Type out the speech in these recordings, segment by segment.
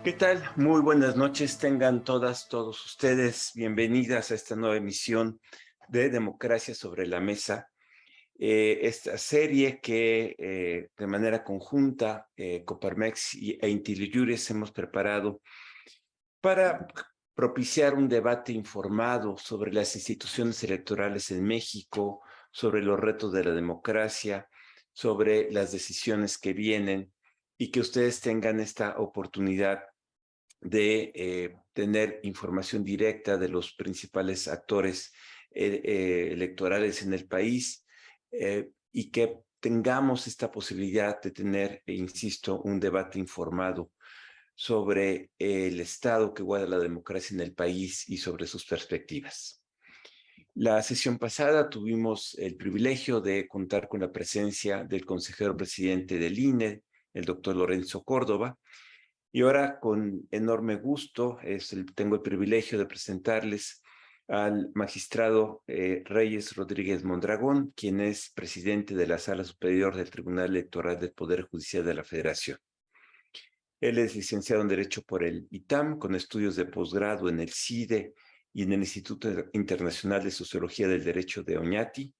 ¿Qué tal? Muy buenas noches, tengan todos ustedes bienvenidas a esta nueva emisión de Democracia sobre la Mesa. Esta serie que de manera conjunta Coparmex e Intellijuris hemos preparado para propiciar un debate informado sobre las instituciones electorales en México, sobre los retos de la democracia, sobre las decisiones que vienen y que ustedes tengan esta oportunidad de tener información directa de los principales actores electorales en el país y que tengamos esta posibilidad de tener, insisto, un debate informado sobre el estado que guarda la democracia en el país y sobre sus perspectivas. La sesión pasada tuvimos el privilegio de contar con la presencia del consejero presidente del INE, el doctor Lorenzo Córdoba, y ahora con enorme gusto tengo el privilegio de presentarles al magistrado Reyes Rodríguez Mondragón, quien es presidente de la Sala Superior del Tribunal Electoral del Poder Judicial de la Federación. Él es licenciado en Derecho por el ITAM, con estudios de posgrado en el CIDE y en el Instituto Internacional de Sociología del Derecho de Oñati.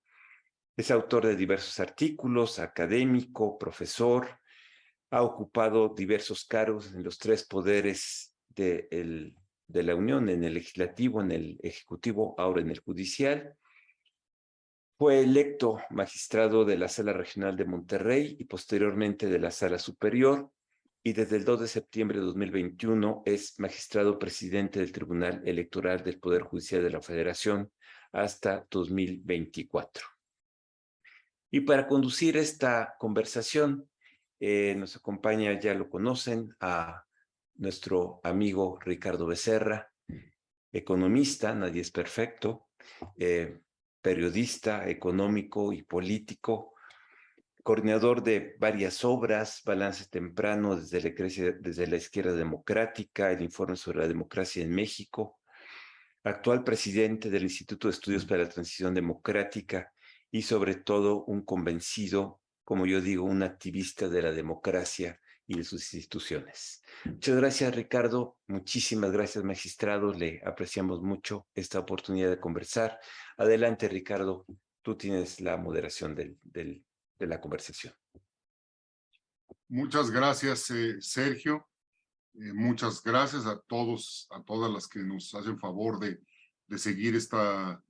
Es autor de diversos artículos, académico, profesor. Ha ocupado diversos cargos en los tres poderes de la Unión, en el legislativo, en el ejecutivo, ahora en el judicial. Fue electo magistrado de la Sala Regional de Monterrey y posteriormente de la Sala Superior, y desde el 2 de septiembre de 2021 es magistrado presidente del Tribunal Electoral del Poder Judicial de la Federación hasta 2024. Y para conducir esta conversación, nos acompaña, ya lo conocen, a nuestro amigo Ricardo Becerra, economista, nadie es perfecto, periodista económico y político, coordinador de varias obras, Balance Temprano desde la Izquierda Democrática, el Informe sobre la Democracia en México, actual presidente del Instituto de Estudios para la Transición Democrática y sobre todo un convencido, como yo digo, un activista de la democracia y de sus instituciones. Muchas gracias, Ricardo. Muchísimas gracias, magistrado. Le apreciamos mucho esta oportunidad de conversar. Adelante, Ricardo. Tú tienes la moderación de la conversación. Muchas gracias, Sergio. Muchas gracias a todos, a todas las que nos hacen favor de seguir esta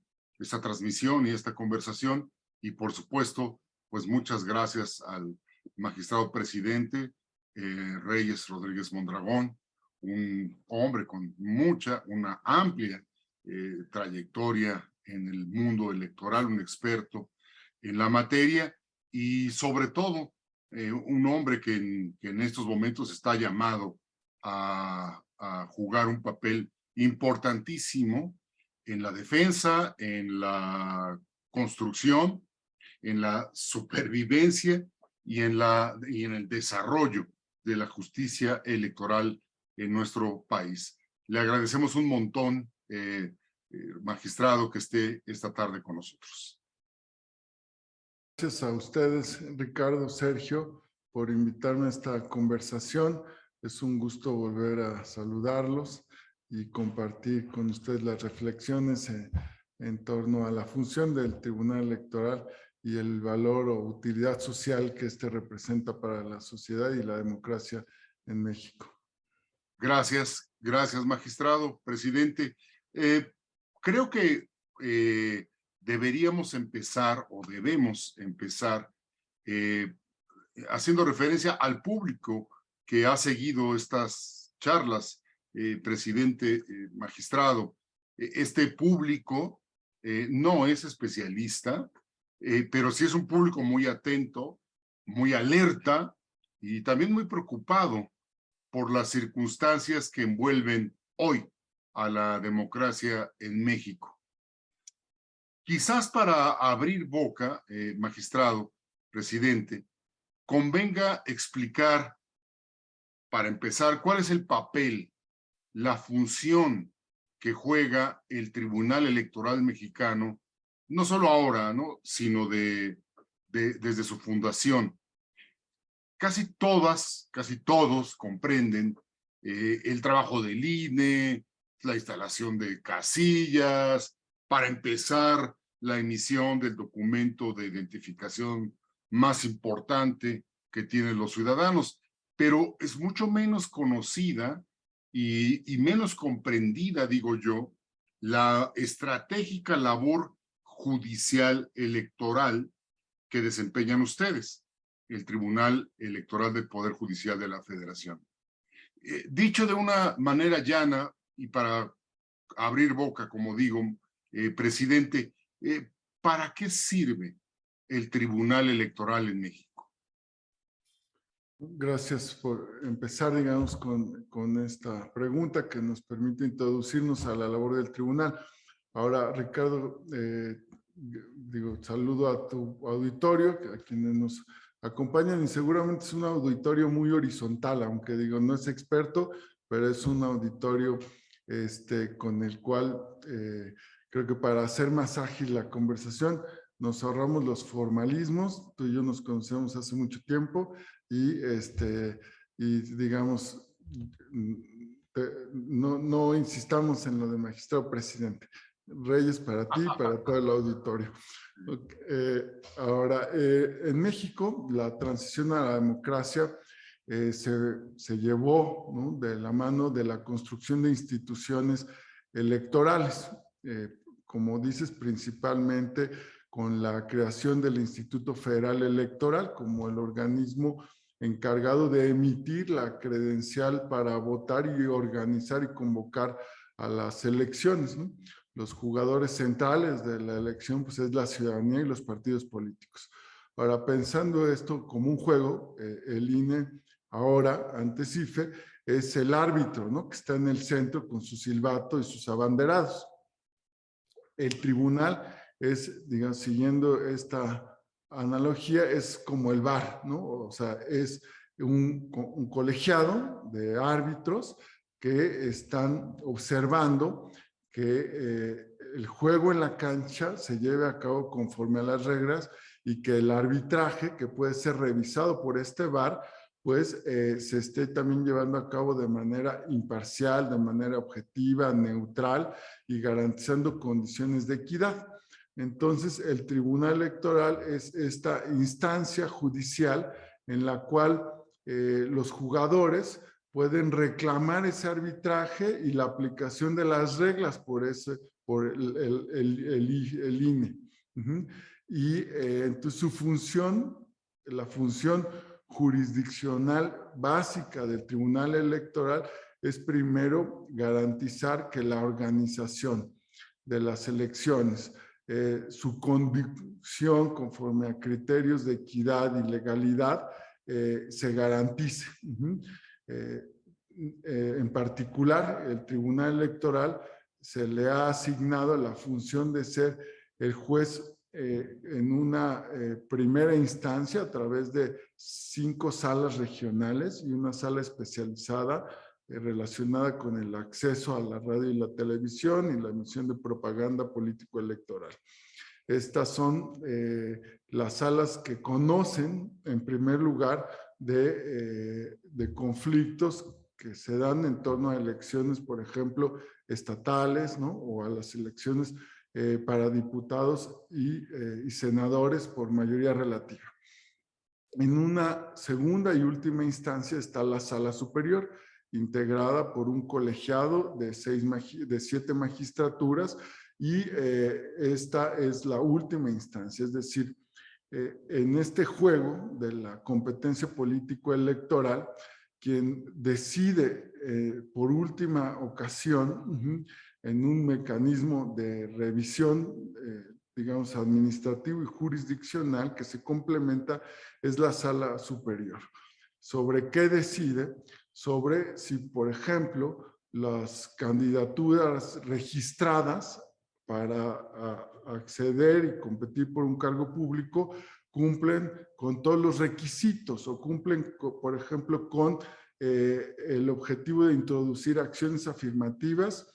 transmisión y esta conversación. Y por supuesto, pues muchas gracias al magistrado presidente Reyes Rodríguez Mondragón, un hombre con una amplia trayectoria en el mundo electoral, un experto en la materia y sobre todo un hombre que en estos momentos está llamado a jugar un papel importantísimo en la defensa, en la construcción, en la supervivencia y en el desarrollo de la justicia electoral en nuestro país. Le agradecemos un montón, magistrado, que esté esta tarde con nosotros. Gracias a ustedes, Ricardo, Sergio, por invitarme a esta conversación. Es un gusto volver a saludarlos y compartir con ustedes las reflexiones en torno a la función del Tribunal Electoral y el valor o utilidad social que este representa para la sociedad y la democracia en México. Gracias, magistrado, presidente. Creo que deberíamos empezar o debemos empezar haciendo referencia al público que ha seguido estas charlas, presidente, magistrado. Este público no es especialista, pero sí es un público muy atento, muy alerta y también muy preocupado por las circunstancias que envuelven hoy a la democracia en México. Quizás para abrir boca, magistrado, presidente, convenga explicar, para empezar, cuál es el papel, la función que juega el Tribunal Electoral Mexicano, no solo ahora, ¿no?, sino desde su fundación. Casi todos comprenden el trabajo del INE, la instalación de casillas, para empezar la emisión del documento de identificación más importante que tienen los ciudadanos, pero es mucho menos conocida y menos comprendida, digo yo, la estratégica labor judicial electoral que desempeñan ustedes, el Tribunal Electoral del Poder Judicial de la Federación. Dicho de una manera llana y para abrir boca, como digo, presidente, ¿para qué sirve el Tribunal Electoral en México? Gracias por empezar, digamos, con esta pregunta que nos permite introducirnos a la labor del tribunal. Ahora, Ricardo, saludo a tu auditorio, a quienes nos acompañan, y seguramente es un auditorio muy horizontal, aunque no es experto, pero es un auditorio con el cual creo que para hacer más ágil la conversación nos ahorramos los formalismos. Tú y yo nos conocemos hace mucho tiempo y digamos, no insistamos en lo de magistrado presidente. Reyes para ti y para todo el auditorio. Ahora, en México, la transición a la democracia se llevó, ¿no?, de la mano de la construcción de instituciones electorales. Como dices, principalmente con la creación del Instituto Federal Electoral como el organismo encargado de emitir la credencial para votar y organizar y convocar a las elecciones, ¿no? Los jugadores centrales de la elección, pues, es la ciudadanía y los partidos políticos. Ahora, pensando esto como un juego, el INE ahora, antes IFE, es el árbitro, ¿no?, que está en el centro con su silbato y sus abanderados. El tribunal es, digamos, siguiendo esta analogía, es como el VAR, ¿no? O sea, es un colegiado de árbitros que están observando que el juego en la cancha se lleve a cabo conforme a las reglas y que el arbitraje, que puede ser revisado por este VAR, pues se esté también llevando a cabo de manera imparcial, de manera objetiva, neutral y garantizando condiciones de equidad. Entonces, el Tribunal Electoral es esta instancia judicial en la cual los jugadores pueden reclamar ese arbitraje y la aplicación de las reglas por el INE. Y entonces su función, la función jurisdiccional básica del Tribunal Electoral, es primero garantizar que la organización de las elecciones, su conducción conforme a criterios de equidad y legalidad, se garantice. En particular, el Tribunal Electoral se le ha asignado la función de ser el juez en una primera instancia a través de 5 salas regionales y una sala especializada relacionada con el acceso a la radio y la televisión y la emisión de propaganda político-electoral. Estas son las salas que conocen, en primer lugar, de conflictos que se dan en torno a elecciones, por ejemplo, estatales, ¿no?, o a las elecciones para diputados y senadores por mayoría relativa. En una segunda y última instancia está la sala superior, integrada por un colegiado de 7 magistraturas, y esta es la última instancia, es decir, en este juego de la competencia político-electoral, quien decide por última ocasión, en un mecanismo de revisión, digamos, administrativo y jurisdiccional que se complementa, es la sala superior. ¿Sobre qué decide? Sobre si, por ejemplo, las candidaturas registradas para acceder y competir por un cargo público cumplen con todos los requisitos o cumplen, por ejemplo, con el objetivo de introducir acciones afirmativas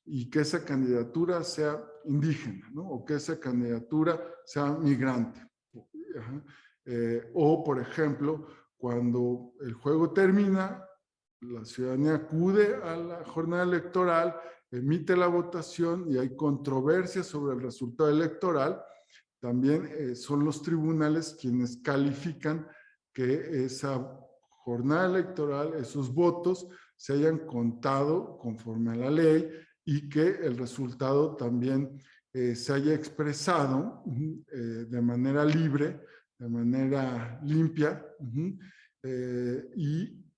y que esa candidatura sea indígena, ¿no?, o que esa candidatura sea migrante. O, por ejemplo, cuando el juego termina, la ciudadanía acude a la jornada electoral, emite la votación y hay controversia sobre el resultado electoral, también son los tribunales quienes califican que esa jornada electoral, esos votos, se hayan contado conforme a la ley y que el resultado también se haya expresado de manera libre, de manera limpia,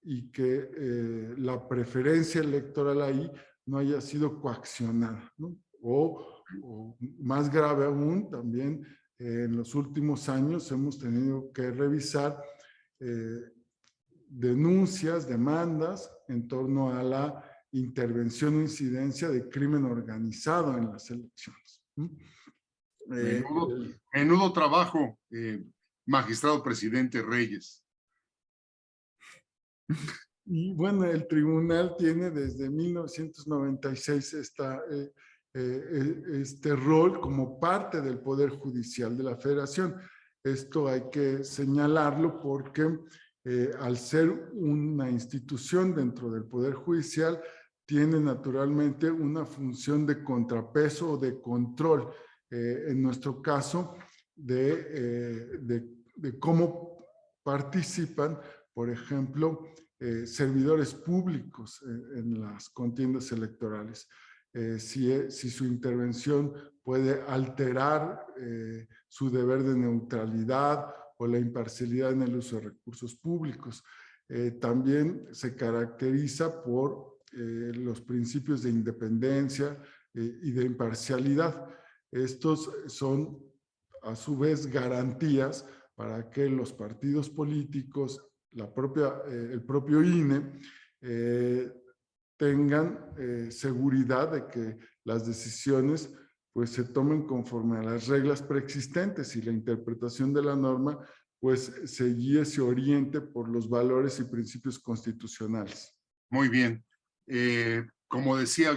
y que la preferencia electoral ahí no haya sido coaccionada, ¿no? O más grave aún, también en los últimos años hemos tenido que revisar denuncias, demandas en torno a la intervención o incidencia de crimen organizado en las elecciones. Menudo trabajo, magistrado presidente Reyes. Y bueno, el tribunal tiene desde 1996 este rol como parte del Poder Judicial de la Federación. Esto hay que señalarlo porque al ser una institución dentro del Poder Judicial, tiene naturalmente una función de contrapeso o de control, en nuestro caso, de cómo participan, por ejemplo, servidores públicos en las contiendas electorales. Si su intervención puede alterar su deber de neutralidad o la imparcialidad en el uso de recursos públicos. También se caracteriza por los principios de independencia y de imparcialidad. Estos son, a su vez, garantías para que los partidos políticos, el propio INE, tengan seguridad de que las decisiones pues se tomen conforme a las reglas preexistentes y la interpretación de la norma pues se guíe, se oriente por los valores y principios constitucionales. Muy bien. Como decía,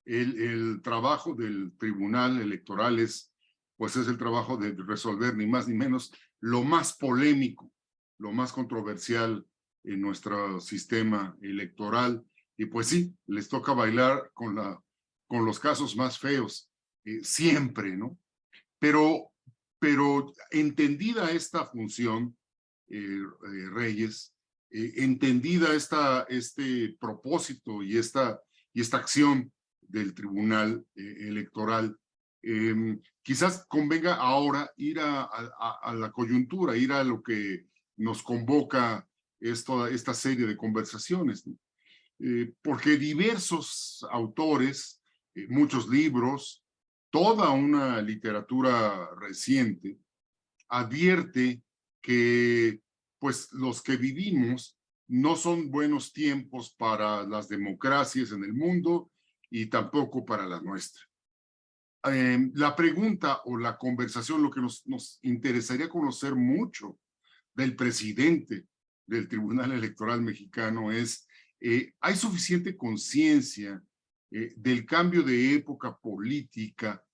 el trabajo del Tribunal Electoral es el trabajo de resolver ni más ni menos lo más polémico, lo más controversial en nuestro sistema electoral. Y pues sí, les toca bailar con los casos más feos, siempre, ¿no? Pero entendida esta función, Reyes, entendida este propósito y esta acción del Tribunal Electoral, quizás convenga ahora ir a la coyuntura, ir a lo que nos convoca esta serie de conversaciones, ¿no? Porque diversos autores, muchos libros, toda una literatura reciente advierte que pues los que vivimos no son buenos tiempos para las democracias en el mundo y tampoco para la nuestra. La pregunta o la conversación, lo que nos interesaría conocer mucho del presidente del Tribunal Electoral Mexicano es, ¿hay suficiente conciencia del cambio de época política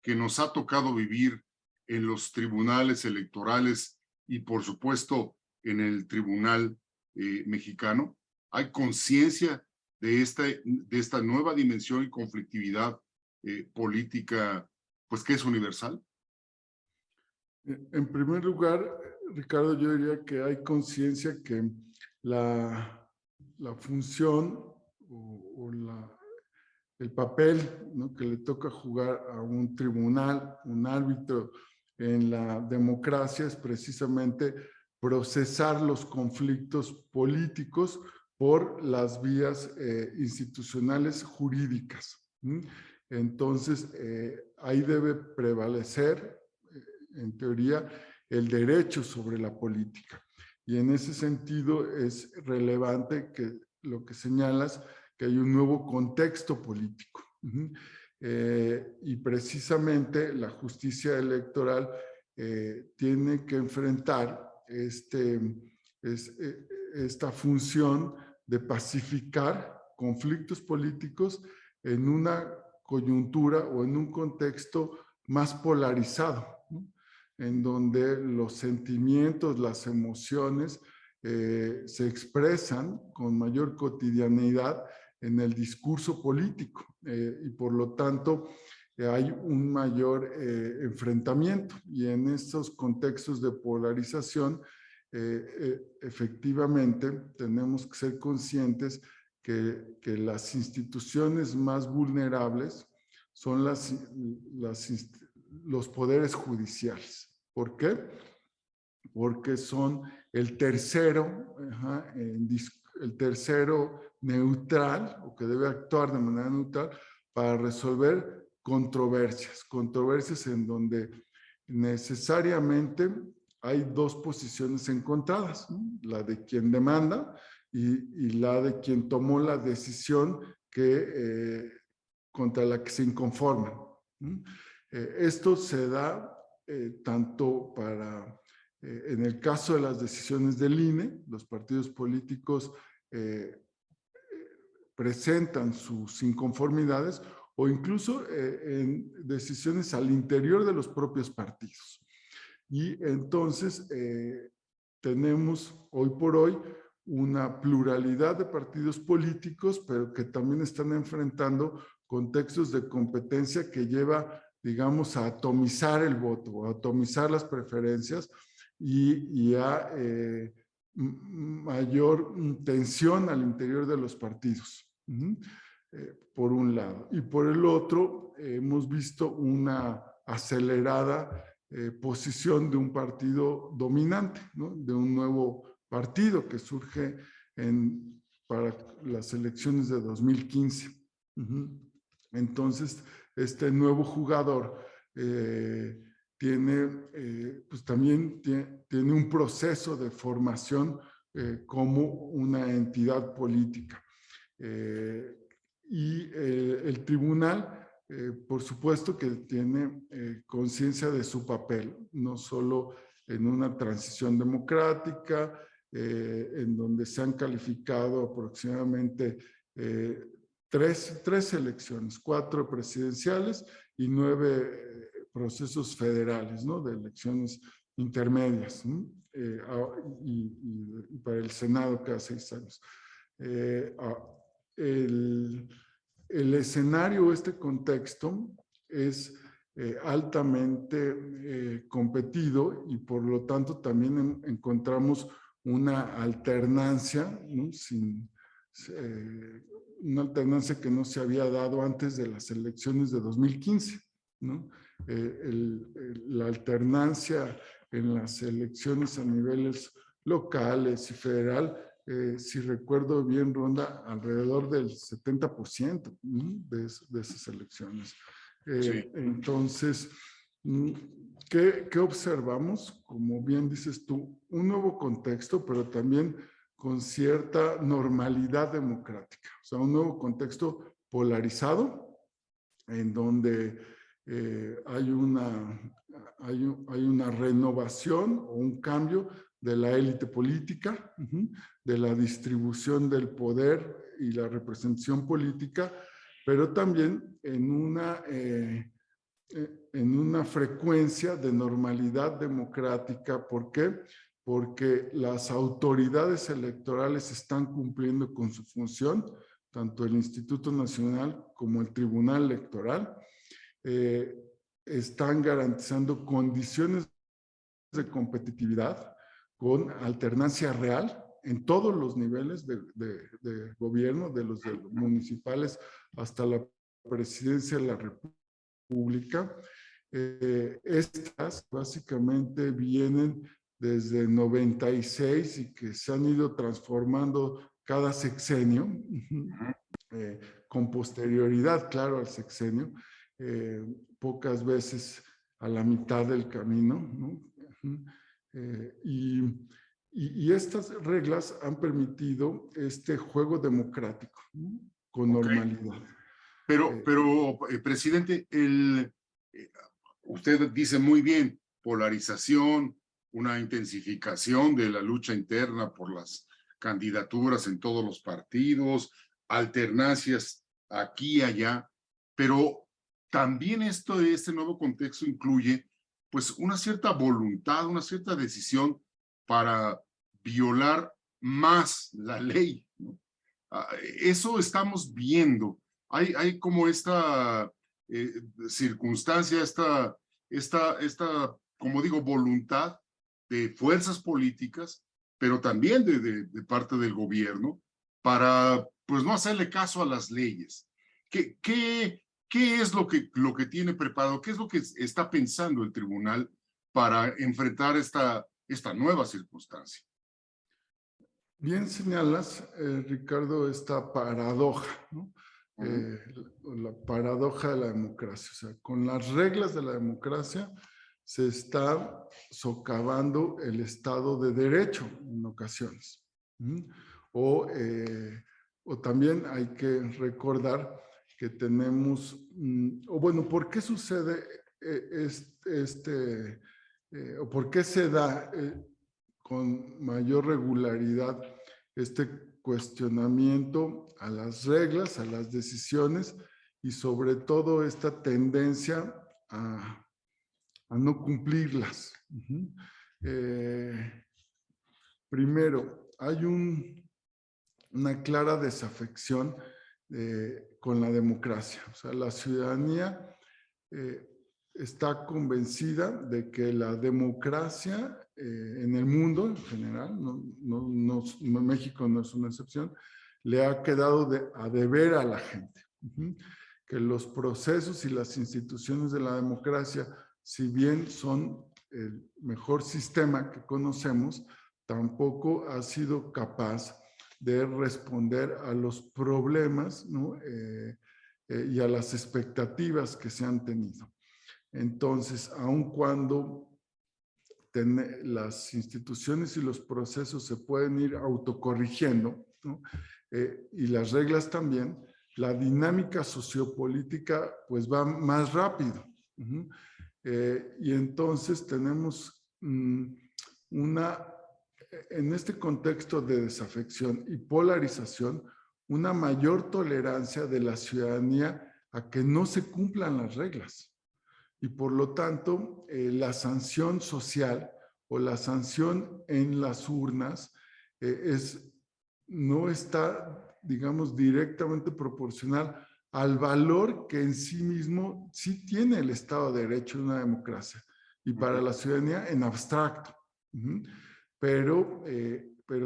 que nos ha tocado vivir en los tribunales electorales y, por supuesto, en el Tribunal Mexicano? ¿Hay conciencia de esta nueva dimensión y conflictividad política, pues que es universal? En primer lugar, Ricardo, yo diría que hay conciencia que la función o el papel, ¿no?, que le toca jugar a un tribunal, un árbitro en la democracia es precisamente procesar los conflictos políticos por las vías institucionales jurídicas. Entonces, ahí debe prevalecer, en teoría, el derecho sobre la política. Y en ese sentido es relevante que lo que señalas, que hay un nuevo contexto político. Y precisamente la justicia electoral tiene que enfrentar esta función de pacificar conflictos políticos en una coyuntura o en un contexto más polarizado, ¿no?, en donde los sentimientos, las emociones se expresan con mayor cotidianeidad en el discurso político y por lo tanto hay un mayor enfrentamiento, y en estos contextos de polarización efectivamente tenemos que ser conscientes que las instituciones más vulnerables son los poderes judiciales. ¿Por qué? Porque son el tercero neutral, o que debe actuar de manera neutral para resolver controversias en donde necesariamente hay dos posiciones encontradas, ¿no? La de quien demanda y la de quien tomó la decisión contra la que se inconforman. Esto se da tanto en el caso de las decisiones del INE, los partidos políticos presentan sus inconformidades, o incluso en decisiones al interior de los propios partidos. Y entonces tenemos hoy por hoy una pluralidad de partidos políticos, pero que también están enfrentando contextos de competencia que lleva, digamos, a atomizar el voto, a atomizar las preferencias y a mayor tensión al interior de los partidos, por un lado. Y por el otro, hemos visto una acelerada posición de un partido dominante, ¿no? De un nuevo partido que surge para las elecciones de 2015. Entonces, este nuevo jugador pues también tiene un proceso de formación como una entidad política. Y el tribunal, por supuesto que tiene conciencia de su papel, no solo en una transición democrática, en donde se han calificado aproximadamente tres elecciones, 4 presidenciales y 9 procesos federales, ¿no? De elecciones intermedias, ¿no? Y para el Senado cada 6 años. El escenario, este contexto, es altamente competido, y por lo tanto también encontramos una alternancia, ¿no? Una alternancia que no se había dado antes de las elecciones de 2015, ¿no? La alternancia en las elecciones a niveles locales y federal, si recuerdo bien, ronda alrededor del 70%, ¿no? de esas elecciones. Sí. Entonces, ¿qué observamos? Como bien dices tú, un nuevo contexto, pero también con cierta normalidad democrática. O sea, un nuevo contexto polarizado, en donde hay una renovación o un cambio de la élite política, de la distribución del poder y la representación política, pero también en una frecuencia de normalidad democrática. ¿Por qué? Porque las autoridades electorales están cumpliendo con su función, tanto el Instituto Nacional como el Tribunal Electoral. Están garantizando condiciones de competitividad con alternancia real en todos los niveles de gobierno, de los municipales hasta la presidencia de la República. Estas básicamente vienen desde 96 y que se han ido transformando cada sexenio, con posterioridad, claro, al sexenio, pocas veces a la mitad del camino, ¿no? Y estas reglas han permitido este juego democrático, ¿no? Con normalidad. Pero presidente, usted dice muy bien, polarización, una intensificación de la lucha interna por las candidaturas en todos los partidos, alternancias aquí y allá, pero también este nuevo contexto incluye pues una cierta voluntad, una cierta decisión para violar más la ley, ¿no? Eso estamos viendo. Hay como esta circunstancia, como digo, voluntad de fuerzas políticas, pero también de parte del gobierno, para pues no hacerle caso a las leyes. ¿Qué es lo que tiene preparado? ¿Qué es lo que está pensando el tribunal para enfrentar esta nueva circunstancia? Bien señalas, Ricardo, esta paradoja, ¿no? La paradoja de la democracia. O sea, con las reglas de la democracia se está socavando el Estado de Derecho en ocasiones. O también hay que recordar que tenemos, o bueno, ¿por qué sucede o por qué se da con mayor regularidad este cuestionamiento a las reglas, a las decisiones y sobre todo esta tendencia a no cumplirlas? Primero, hay una clara desafección con la democracia. O sea, la ciudadanía está convencida de que la democracia en el mundo en general, México no es una excepción, le ha quedado a deber a la gente. Que los procesos y las instituciones de la democracia, si bien son el mejor sistema que conocemos, tampoco ha sido capaz de responder a los problemas, ¿no? Y a las expectativas que se han tenido. Entonces, aun cuando las instituciones y los procesos se pueden ir autocorrigiendo, ¿no? Y las reglas también, la dinámica sociopolítica pues va más rápido. Y entonces tenemos en este contexto de desafección y polarización, una mayor tolerancia de la ciudadanía a que no se cumplan las reglas. Y por lo tanto, la sanción social o la sanción en las urnas no está, digamos, directamente proporcional al valor que en sí mismo sí tiene el Estado de Derecho en una democracia y para la ciudadanía en abstracto. Pero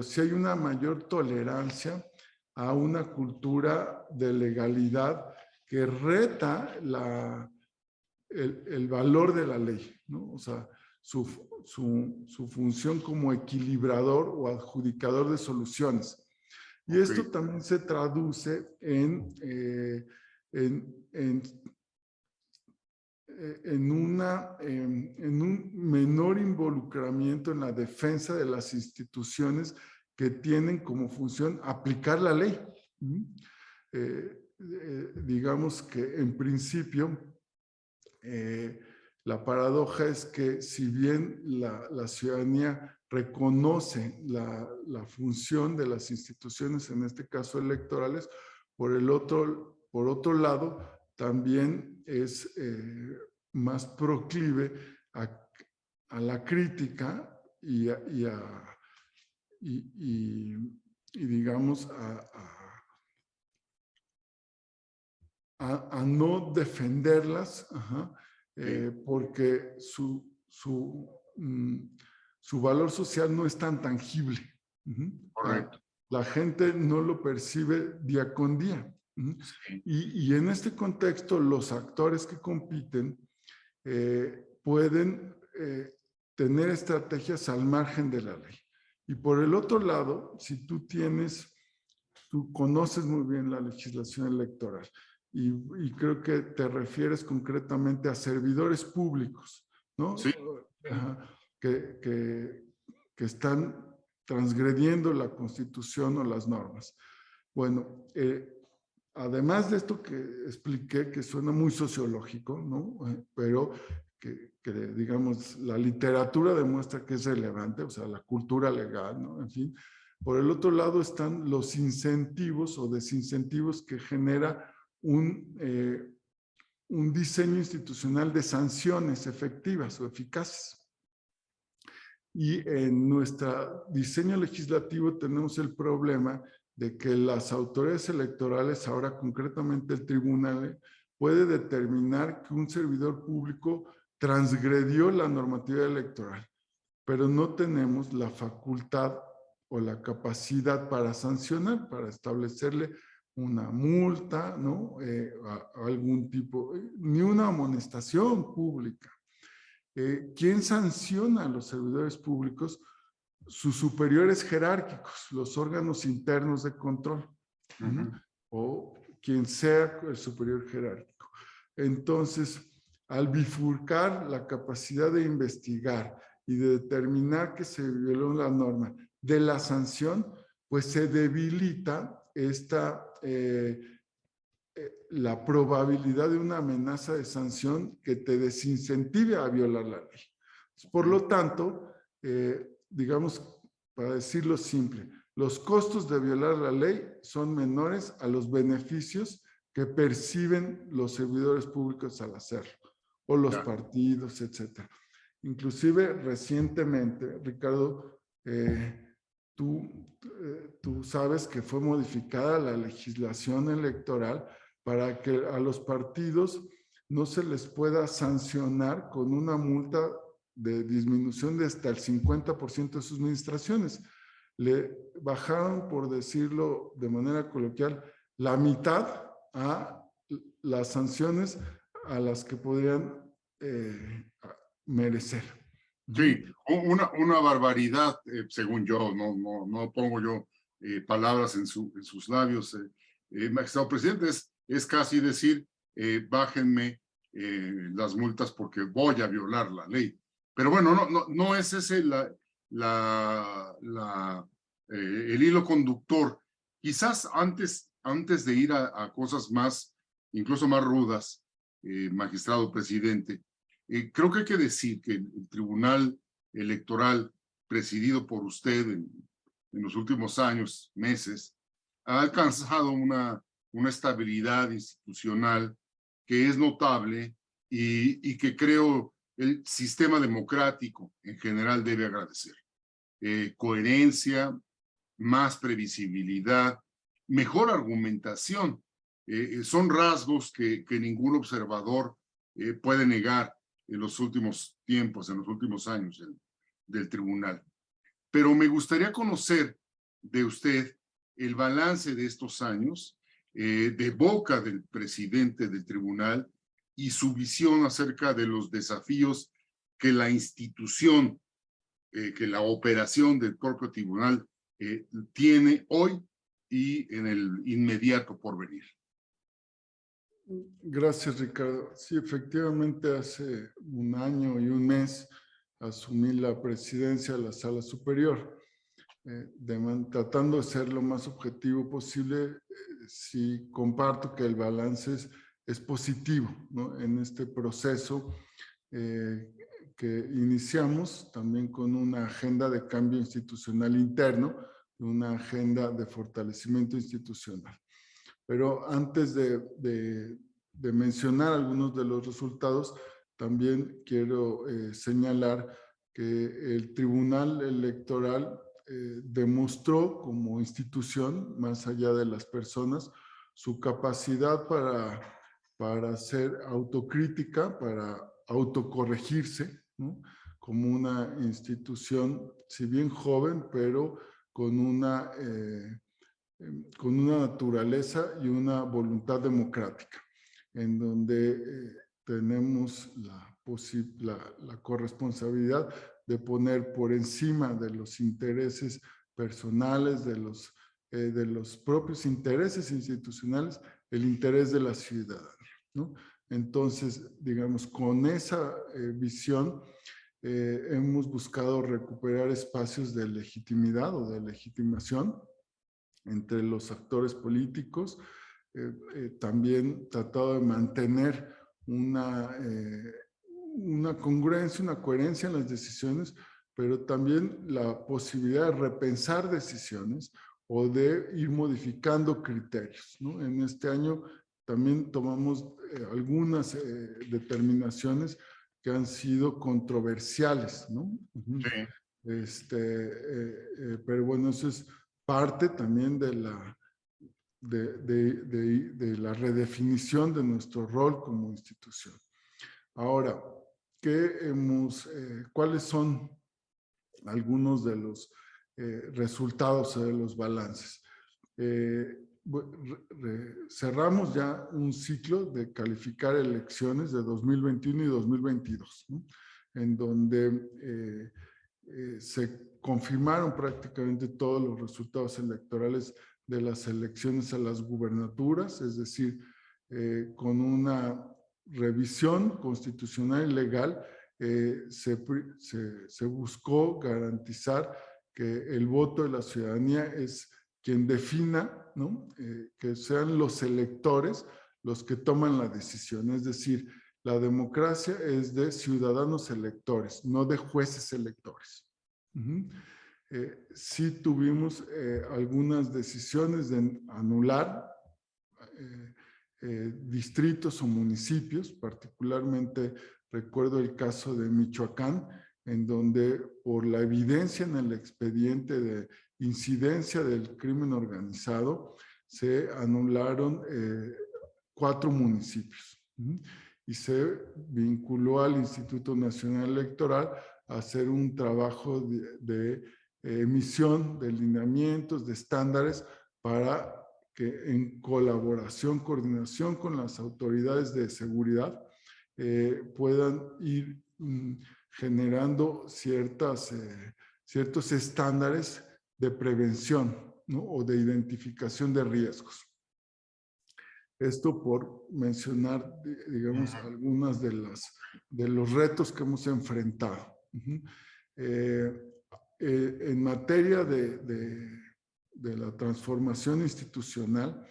sí hay una mayor tolerancia a una cultura de legalidad que reta el valor de la ley, ¿no? O sea, su función como equilibrador o adjudicador de soluciones. Y esto también se traduce en un menor involucramiento en la defensa de las instituciones que tienen como función aplicar la ley. Digamos que en principio la paradoja es que si bien la ciudadanía reconoce la función de las instituciones, en este caso electorales, por otro lado, también es más proclive a la crítica y digamos a no defenderlas, porque su valor social no es tan tangible. Correcto. La gente no lo percibe día con día. Y en este contexto, los actores que compiten pueden tener estrategias al margen de la ley. Y por el otro lado, si tú conoces muy bien la legislación electoral y creo que te refieres concretamente a servidores públicos, ¿no? Sí. Que están transgrediendo la Constitución o las normas. Bueno, además de esto que expliqué, que suena muy sociológico, ¿no? Pero que, digamos, la literatura demuestra que es relevante, o sea, la cultura legal, ¿no? En fin. Por el otro lado están los incentivos o desincentivos que genera un diseño institucional de sanciones efectivas o eficaces. Y en nuestro diseño legislativo tenemos el problema de que las autoridades electorales, ahora concretamente el tribunal, puede determinar que un servidor público transgredió la normativa electoral, pero no tenemos la facultad o la capacidad para sancionar, para establecerle una multa, ¿no? Algún tipo, ni una amonestación pública. ¿Quién sanciona a los servidores públicos? Sus superiores jerárquicos, los órganos internos de control, o quien sea el superior jerárquico. Entonces, al bifurcar la capacidad de investigar y de determinar que se violó la norma de la sanción, pues se debilita la probabilidad de una amenaza de sanción que te desincentive a violar la ley. Por lo tanto, digamos, para decirlo simple, los costos de violar la ley son menores a los beneficios que perciben los servidores públicos al hacerlo, o los partidos, etcétera. Inclusive recientemente, Ricardo, tú sabes que fue modificada la legislación electoral para que a los partidos no se les pueda sancionar con una multa de disminución de hasta el 50% de sus administraciones. Le bajaron, por decirlo de manera coloquial, la mitad a las sanciones a las que podrían merecer. Sí, una barbaridad, según yo, no pongo yo palabras en sus labios. Magistrado presidente, es casi decir, bájenme las multas porque voy a violar la ley. Pero bueno, no es ese el hilo conductor. Quizás antes de ir a cosas más, incluso más rudas, magistrado presidente, creo que hay que decir que el Tribunal Electoral presidido por usted en los últimos años, meses, ha alcanzado una estabilidad institucional que es notable y que creo el sistema democrático en general debe agradecer. Coherencia, más previsibilidad, mejor argumentación. Son rasgos que ningún observador puede negar en los últimos tiempos, en los últimos años del tribunal. Pero me gustaría conocer de usted el balance de estos años, de boca del presidente del tribunal y su visión acerca de los desafíos que la institución, que la operación del propio tribunal tiene hoy y en el inmediato porvenir. Gracias, Ricardo. Sí, efectivamente, hace un año y un mes asumí la presidencia de la Sala Superior. Tratando de ser lo más objetivo posible, sí comparto que el balance es positivo, ¿no? En este proceso que iniciamos también con una agenda de cambio institucional interno, una agenda de fortalecimiento institucional. Pero antes de mencionar algunos de los resultados, también quiero señalar que el Tribunal Electoral demostró como institución, más allá de las personas, su capacidad para hacer autocrítica, para autocorregirse, ¿no? Como una institución, si bien joven, pero con una naturaleza y una voluntad democrática, en donde tenemos la corresponsabilidad de poner por encima de los intereses personales, de los propios intereses institucionales, el interés de la ciudadanía, ¿no? Entonces, digamos, con esa visión, hemos buscado recuperar espacios de legitimidad o de legitimación entre los actores políticos, también tratado de mantener una congruencia, una coherencia en las decisiones, pero también la posibilidad de repensar decisiones o de ir modificando criterios, ¿no? En este año también tomamos algunas determinaciones que han sido controversiales, ¿no? Sí. Pero bueno, eso es parte también de la redefinición de nuestro rol como institución. Ahora, ¿cuáles son algunos de los resultados de los balances? Cerramos ya un ciclo de calificar elecciones de 2021 y 2022, ¿no? En donde se confirmaron prácticamente todos los resultados electorales de las elecciones a las gubernaturas, es decir, con una revisión constitucional y legal, se buscó garantizar que el voto de la ciudadanía es quien defina, ¿no? Que sean los electores los que toman la decisión. Es decir, la democracia es de ciudadanos electores, no de jueces electores. Sí tuvimos algunas decisiones de anular distritos o municipios, particularmente recuerdo el caso de Michoacán, en donde por la evidencia en el expediente de incidencia del crimen organizado, se anularon 4 municipios. Y se vinculó al Instituto Nacional Electoral a hacer un trabajo de emisión de lineamientos, de estándares, para que en colaboración, coordinación con las autoridades de seguridad puedan ir generando ciertos estándares de prevención, ¿no? O de identificación de riesgos. Esto por mencionar, digamos, algunas de los retos que hemos enfrentado. En materia de la transformación institucional,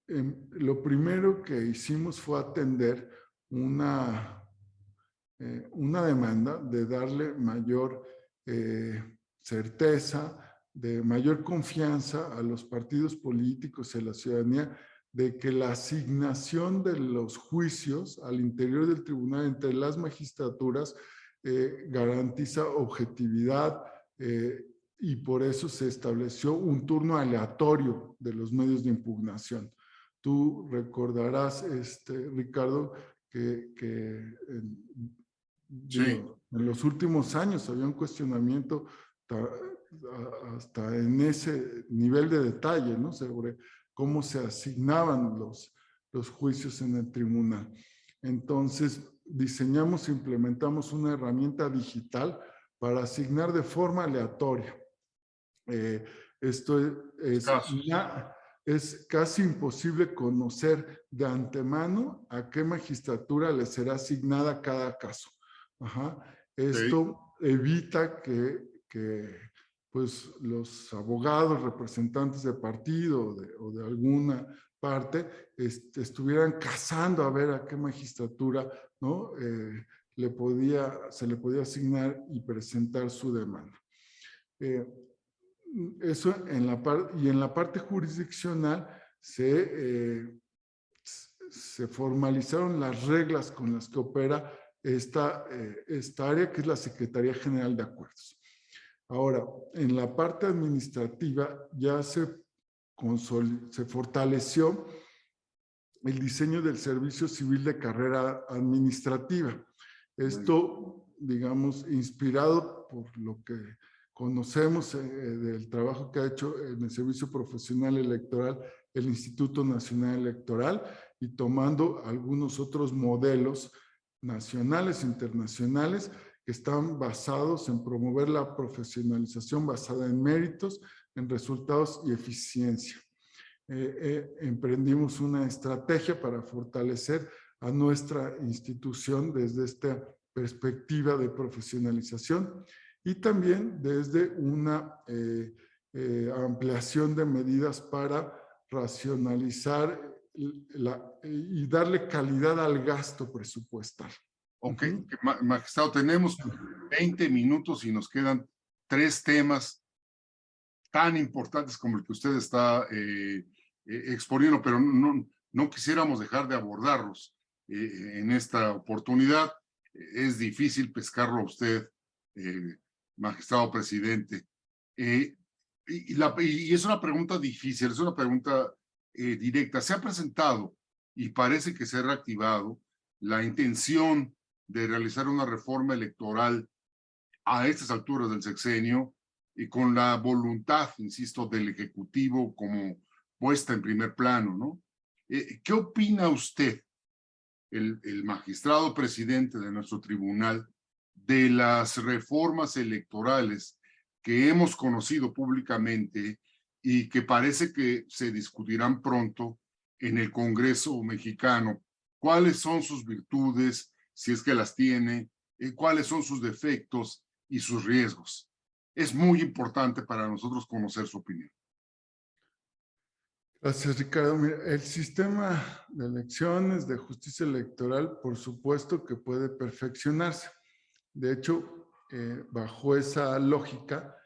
lo primero que hicimos fue atender una demanda de darle mayor certeza, de mayor confianza a los partidos políticos y a la ciudadanía, de que la asignación de los juicios al interior del tribunal entre las magistraturas garantiza objetividad, y por eso se estableció un turno aleatorio de los medios de impugnación. Tú recordarás, Ricardo, que en los últimos años había un cuestionamiento hasta en ese nivel de detalle, ¿no? Sobre cómo se asignaban los juicios en el tribunal. Entonces, diseñamos e implementamos una herramienta digital para asignar de forma aleatoria. Esto es casi imposible conocer de antemano a qué magistratura le será asignada cada caso. Esto evita que pues, los abogados, representantes de partido o de alguna parte estuvieran cazando a ver a qué magistratura, ¿no? se le podía asignar y presentar su demanda. Eso en la parte jurisdiccional se formalizaron las reglas con las que opera esta área, que es la Secretaría General de Acuerdos. Ahora, en la parte administrativa ya se fortaleció el diseño del servicio civil de carrera administrativa. Esto, digamos, inspirado por lo que conocemos del trabajo que ha hecho en el Servicio Profesional Electoral el Instituto Nacional Electoral, y tomando algunos otros modelos nacionales e internacionales que están basados en promover la profesionalización basada en méritos, en resultados y eficiencia. Emprendimos una estrategia para fortalecer a nuestra institución desde esta perspectiva de profesionalización, y también desde una ampliación de medidas para racionalizar y darle calidad al gasto presupuestal. Ok, magistrado, tenemos 20 minutos y nos quedan 3 temas tan importantes como el que usted está exponiendo, pero no quisiéramos dejar de abordarlos en esta oportunidad. Es difícil pescarlo a usted magistrado presidente. Y es una pregunta difícil, es una pregunta directa. Se ha presentado y parece que se ha reactivado la intención de realizar una reforma electoral a estas alturas del sexenio y con la voluntad, insisto, del Ejecutivo como puesta en primer plano, ¿no? ¿Qué opina usted, el magistrado presidente de nuestro tribunal, de las reformas electorales que hemos conocido públicamente y que parece que se discutirán pronto en el Congreso mexicano? ¿Cuáles son sus virtudes, si es que las tiene? ¿Cuáles son sus defectos y sus riesgos? Es muy importante para nosotros conocer su opinión. Gracias, Ricardo. Mira, el sistema de elecciones, de justicia electoral, por supuesto que puede perfeccionarse. De hecho, bajo esa lógica,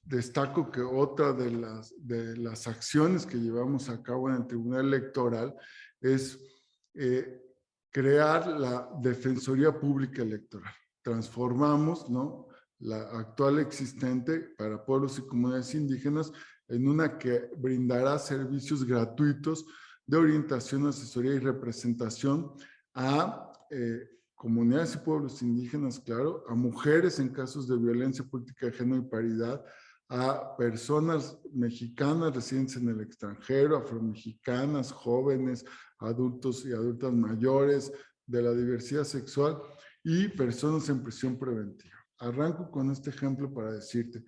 destaco que otra de las acciones que llevamos a cabo en el Tribunal Electoral es crear la Defensoría Pública Electoral. Transformamos, ¿no?, la actual existente para pueblos y comunidades indígenas en una que brindará servicios gratuitos de orientación, asesoría y representación a comunidades y pueblos indígenas, claro, a mujeres en casos de violencia política de género y paridad, a personas mexicanas residentes en el extranjero, afromexicanas, jóvenes, adultos y adultas mayores, de la diversidad sexual y personas en prisión preventiva. Arranco con este ejemplo para decirte,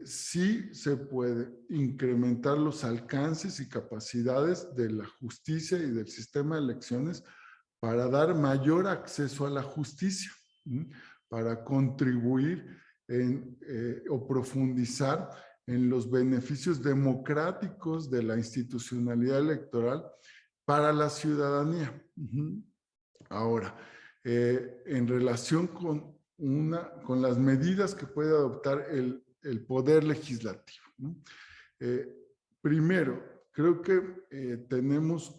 sí se puede incrementar los alcances y capacidades de la justicia y del sistema de elecciones para dar mayor acceso a la justicia, para contribuir o profundizar en los beneficios democráticos de la institucionalidad electoral para la ciudadanía. Ahora, en relación con las medidas que puede adoptar el Poder Legislativo, ¿no? Primero, creo que tenemos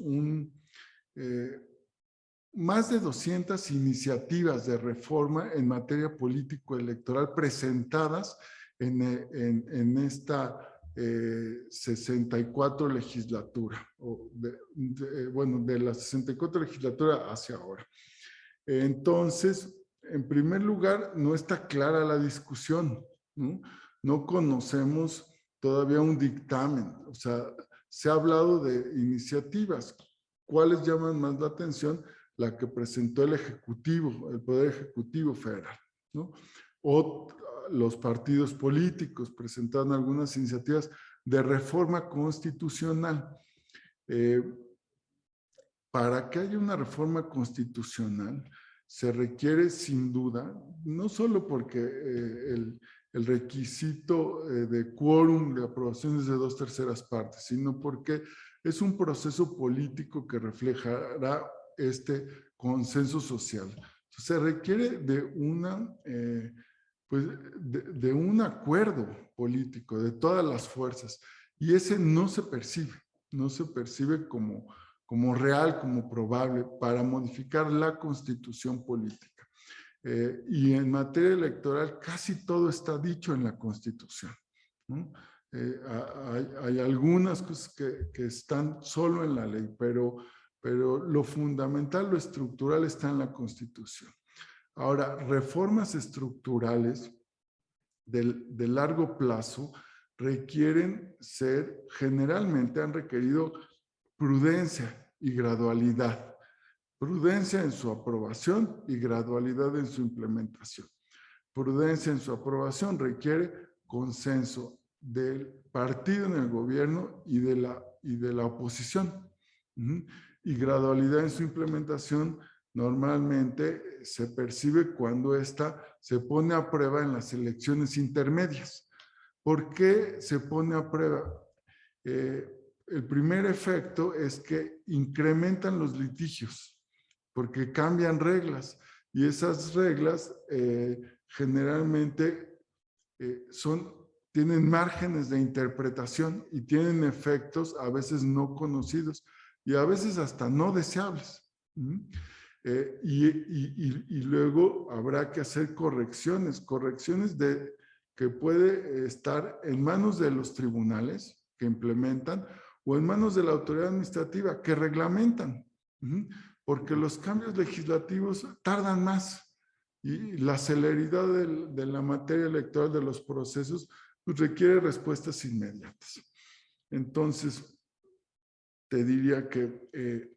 más de 200 iniciativas de reforma en materia político-electoral presentadas en esta 64 legislatura, de la 64 legislatura hacia ahora. Entonces, en primer lugar, no está clara la discusión, ¿no? No conocemos todavía un dictamen, o sea, se ha hablado de iniciativas. ¿Cuáles llaman más la atención? La que presentó el Ejecutivo, el Poder Ejecutivo Federal, ¿no? O los partidos políticos presentaron algunas iniciativas de reforma constitucional. Para que haya una reforma constitucional, se requiere sin duda, no solo porque el requisito de quórum de aprobación es de 2/3 partes, sino porque es un proceso político que reflejará este consenso social. Se requiere de de un acuerdo político de todas las fuerzas, y ese no se percibe como real, como probable para modificar la constitución política. Y en materia electoral casi todo está dicho en la Constitución, ¿no? Hay algunas cosas que están solo en la ley, pero lo fundamental, lo estructural está en la Constitución. Ahora, reformas estructurales de largo plazo generalmente han requerido prudencia y gradualidad. Prudencia en su aprobación y gradualidad en su implementación. Prudencia en su aprobación requiere consenso del partido en el gobierno y de la oposición. Y gradualidad en su implementación normalmente se percibe cuando ésta se pone a prueba en las elecciones intermedias. ¿Por qué se pone a prueba? El primer efecto es que incrementan los litigios porque cambian reglas, y esas reglas generalmente tienen márgenes de interpretación y tienen efectos a veces no conocidos y a veces hasta no deseables. Y luego habrá que hacer correcciones que puede estar en manos de los tribunales que implementan o en manos de la autoridad administrativa que reglamentan, porque los cambios legislativos tardan más y la celeridad de la materia electoral de los procesos pues, requiere respuestas inmediatas. Entonces, te diría que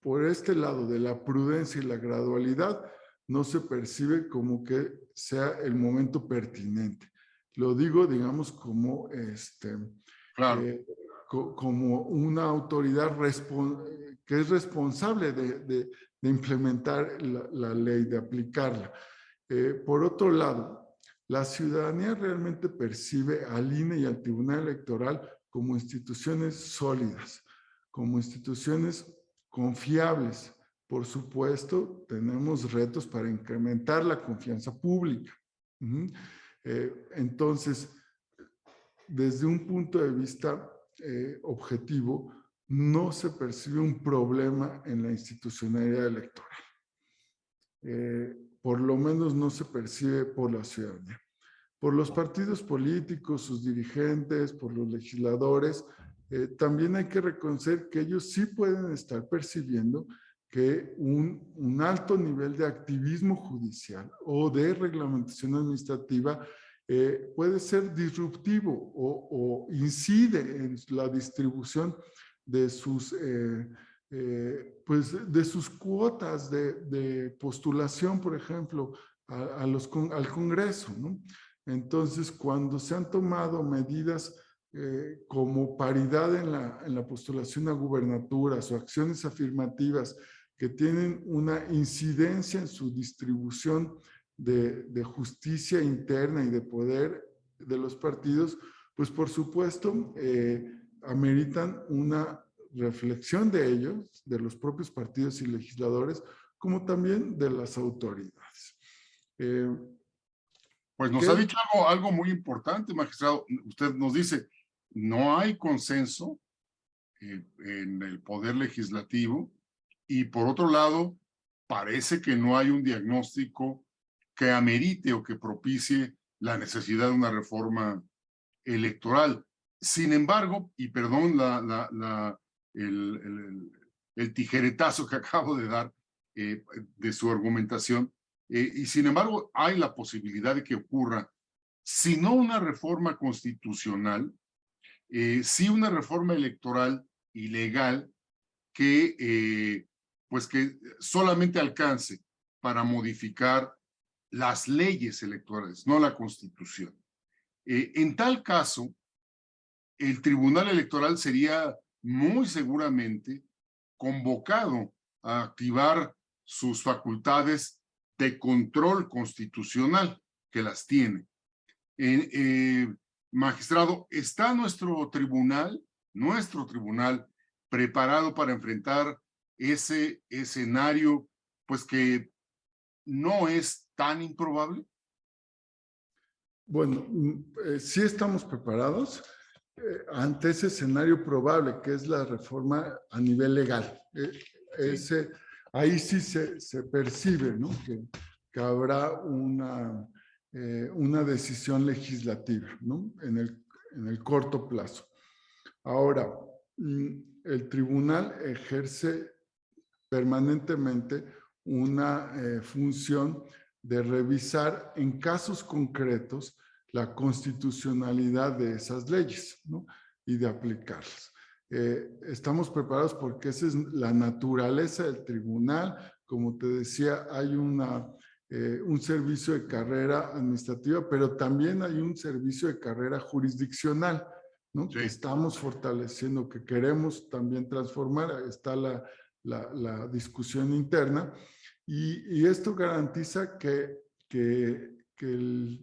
por este lado de la prudencia y la gradualidad, no se percibe como que sea el momento pertinente. Lo digo, digamos, como, Claro. como una autoridad que es responsable de implementar la ley, de aplicarla. Por otro lado, la ciudadanía realmente percibe al INE y al Tribunal Electoral como instituciones sólidas, como instituciones confiables. Por supuesto, tenemos retos para incrementar la confianza pública. Entonces, desde un punto de vista objetivo, no se percibe un problema en la institucionalidad electoral. Por lo menos no se percibe por la ciudadanía. Por los partidos políticos, sus dirigentes, por los legisladores, también hay que reconocer que ellos sí pueden estar percibiendo que un alto nivel de activismo judicial o de reglamentación administrativa puede ser disruptivo o incide en la distribución de sus, de sus cuotas de postulación, por ejemplo, al Congreso, ¿no? Entonces, cuando se han tomado medidas como paridad en la postulación a gubernaturas o acciones afirmativas que tienen una incidencia en su distribución de justicia interna y de poder de los partidos, pues por supuesto ameritan una reflexión de ellos, de los propios partidos y legisladores, como también de las autoridades. Pues nos ha dicho algo muy importante, magistrado. Usted nos dice, no hay consenso en el poder legislativo y por otro lado, parece que no hay un diagnóstico que amerite o que propicie la necesidad de una reforma electoral. Sin embargo, y perdón el tijeretazo que acabo de dar de su argumentación, y sin embargo hay la posibilidad de que ocurra, si no una reforma constitucional, sí una reforma electoral y legal que, pues que solamente alcance para modificar las leyes electorales, no la Constitución. En tal caso, el Tribunal Electoral sería muy seguramente convocado a activar sus facultades de control constitucional, que las tiene. Magistrado, ¿está nuestro tribunal preparado para enfrentar ese escenario, pues que no es tan improbable? Bueno, sí estamos preparados ante ese escenario probable, que es la reforma a nivel legal. Ahí sí se percibe, ¿no? que habrá una decisión legislativa, ¿no? en el corto plazo. Ahora, el tribunal ejerce permanentemente una función de revisar en casos concretos la constitucionalidad de esas leyes, ¿no? Y de aplicarlas. Estamos preparados porque esa es la naturaleza del tribunal. Como te decía, hay un servicio de carrera administrativa, pero también hay un servicio de carrera jurisdiccional, ¿no? Sí. Que estamos fortaleciendo, que queremos también transformar. Está la discusión interna y esto garantiza que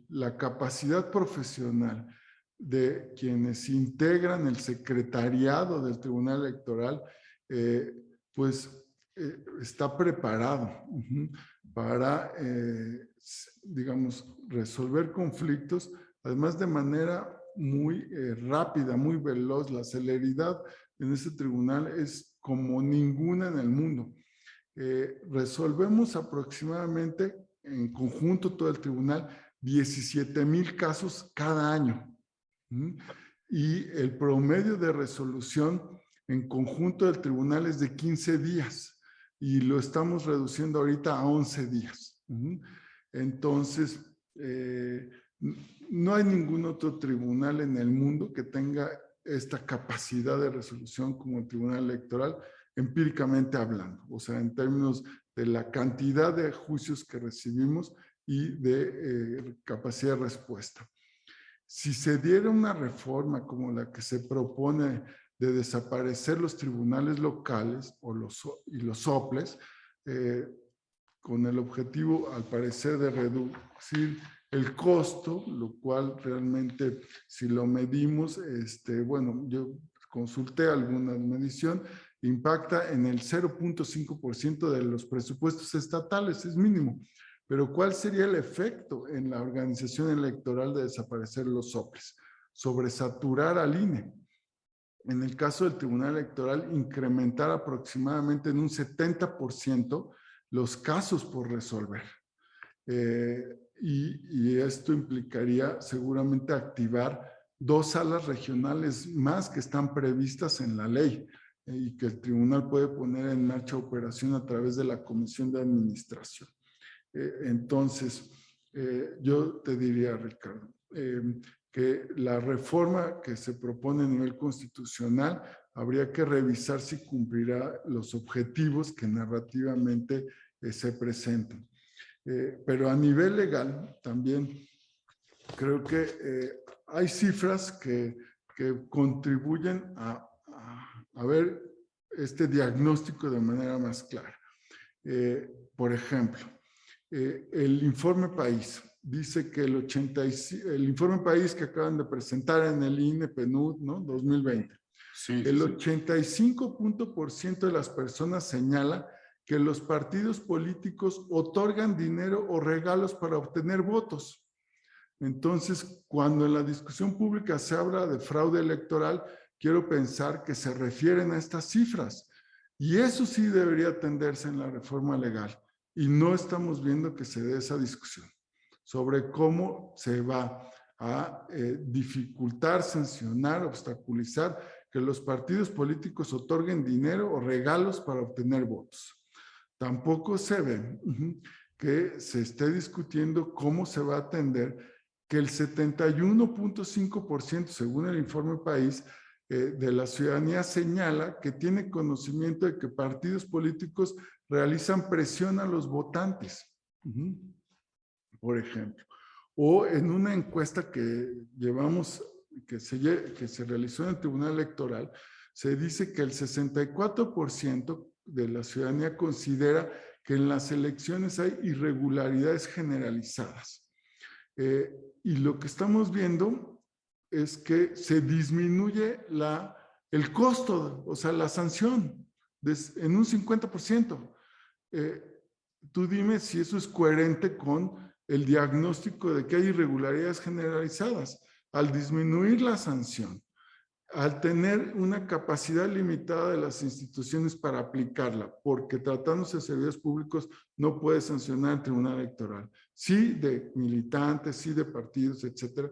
la capacidad profesional de quienes integran el secretariado del Tribunal Electoral está preparado para, digamos, resolver conflictos, además de manera muy rápida, muy veloz. La celeridad en ese tribunal es como ninguna en el mundo. resolvemos aproximadamente en conjunto todo el tribunal 17,000 casos cada año. Y el promedio de resolución en conjunto del tribunal es de 15 días y lo estamos reduciendo ahorita a 11 días. Entonces, no hay ningún otro tribunal en el mundo que tenga esta capacidad de resolución como el Tribunal Electoral, empíricamente hablando, o sea, en términos de la cantidad de juicios que recibimos y de capacidad de respuesta. Si se diera una reforma como la que se propone de desaparecer los tribunales locales y los soples, con el objetivo, al parecer, de reducir el costo, lo cual realmente, si lo medimos, bueno, yo consulté alguna medición, impacta en el 0.5% de los presupuestos estatales, es mínimo. Pero ¿cuál sería el efecto en la organización electoral de desaparecer los soples? Sobresaturar al INE. En el caso del Tribunal Electoral, incrementar aproximadamente en un 70% los casos por resolver. Y esto implicaría seguramente activar 2 salas regionales más que están previstas en la ley y que el tribunal puede poner en marcha operación a través de la Comisión de Administración. Entonces, yo te diría, Ricardo, que la reforma que se propone a nivel constitucional habría que revisar si cumplirá los objetivos que narrativamente se presentan. Pero a nivel legal también creo que hay cifras que contribuyen a ver este diagnóstico de manera más clara. Por ejemplo, el informe País dice que el informe País que acaban de presentar en el INE PNUD, ¿no? 2020, Sí, el 85% de las personas señala que los partidos políticos otorgan dinero o regalos para obtener votos. Entonces, cuando en la discusión pública se habla de fraude electoral, quiero pensar que se refieren a estas cifras. Y eso sí debería atenderse en la reforma legal. Y no estamos viendo que se dé esa discusión sobre cómo se va a dificultar, sancionar, obstaculizar que los partidos políticos otorguen dinero o regalos para obtener votos. Tampoco se ve que se esté discutiendo cómo se va a atender que el 71.5%, según el informe País, de la ciudadanía señala que tiene conocimiento de que partidos políticos realizan presión a los votantes, por ejemplo. O en una encuesta que llevamos, que se realizó en el Tribunal Electoral, se dice que el 64% de la ciudadanía considera que en las elecciones hay irregularidades generalizadas. Y lo que estamos viendo es que se disminuye el costo, o sea, la sanción, en un 50%. Tú dime si eso es coherente con el diagnóstico de que hay irregularidades generalizadas. Al disminuir la sanción, al tener una capacidad limitada de las instituciones para aplicarla, porque tratándose de servidores públicos no puede sancionar el Tribunal Electoral, sí de militantes, sí de partidos, etcétera.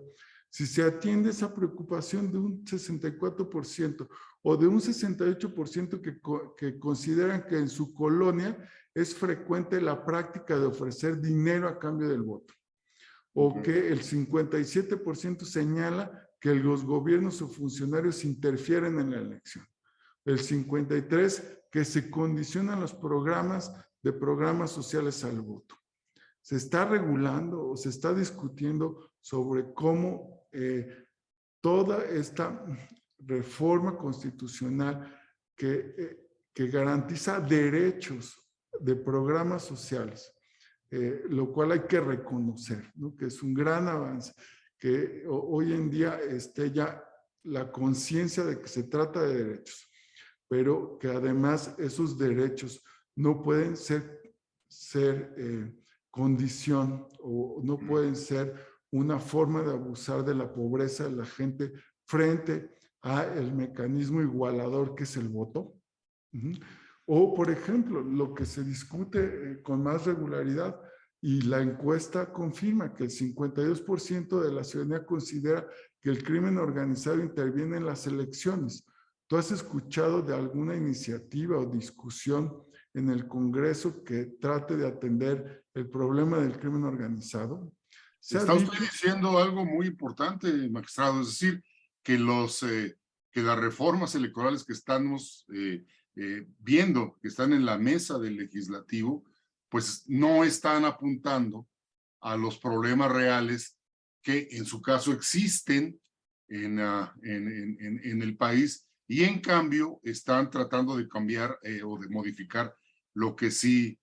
Si se atiende esa preocupación de un 64% o de un 68% que consideran que en su colonia es frecuente la práctica de ofrecer dinero a cambio del voto, o que el 57% señala que los gobiernos o funcionarios interfieren en la elección. El 53% que se condicionan los programas sociales al voto. Se está regulando o se está discutiendo sobre cómo toda esta reforma constitucional que garantiza derechos de programas sociales, lo cual hay que reconocer, ¿no? Que es un gran avance, que hoy en día esté ya la conciencia de que se trata de derechos, pero que además esos derechos no pueden ser condición o no pueden ser una forma de abusar de la pobreza de la gente frente a el mecanismo igualador que es el voto, O, por ejemplo, lo que se discute con más regularidad y la encuesta confirma que el 52% de la ciudadanía considera que el crimen organizado interviene en las elecciones. ¿Tú has escuchado de alguna iniciativa o discusión en el Congreso que trate de atender el problema del crimen organizado? Está usted diciendo algo muy importante, magistrado, es decir, que que las reformas electorales que estamos viendo, que están en la mesa del legislativo, pues no están apuntando a los problemas reales que en su caso existen en el país, y en cambio están tratando de cambiar o de modificar lo que sí